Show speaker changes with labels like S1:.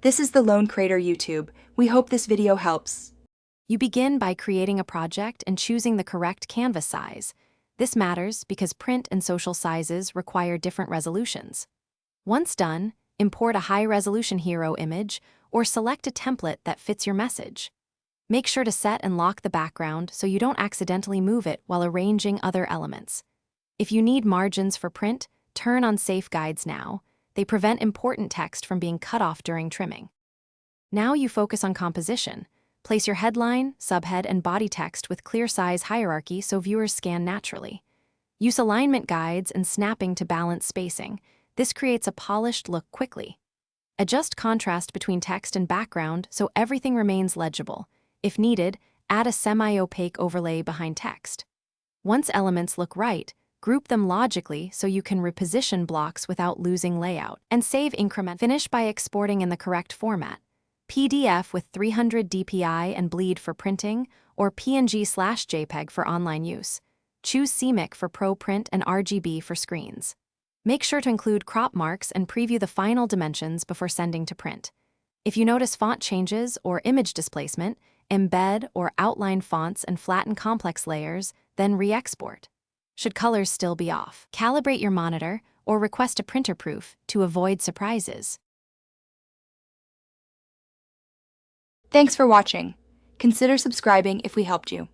S1: This is the Lone Creator YouTube. We hope this video helps.
S2: You begin by creating a project and choosing the correct canvas size. This matters because print and social sizes require different resolutions. Once done, import a high-resolution hero image or select a template that fits your message. Make sure to set and lock the background so you don't accidentally move it while arranging other elements. If you need margins for print, turn on Safe Guides now. They prevent important text from being cut off during trimming. Now you focus on composition. Place your headline, subhead, and body text with clear size hierarchy so viewers scan naturally. Use alignment guides and snapping to balance spacing. This creates a polished look quickly. Adjust contrast between text and background so everything remains legible. If needed, add a semi-opaque overlay behind text. Once elements look right, group them logically so you can reposition blocks without losing layout. And save increment. Finish by exporting in the correct format. PDF with 300 dpi and bleed for printing, or PNG/JPEG for online use. Choose CMYK for pro print and RGB for screens. Make sure to include crop marks and preview the final dimensions before sending to print. If you notice font changes or image displacement, embed or outline fonts and flatten complex layers, then re-export. Should colors still be off, calibrate your monitor or request a printer proof to avoid surprises.
S1: Thanks for watching. Consider subscribing if we helped you.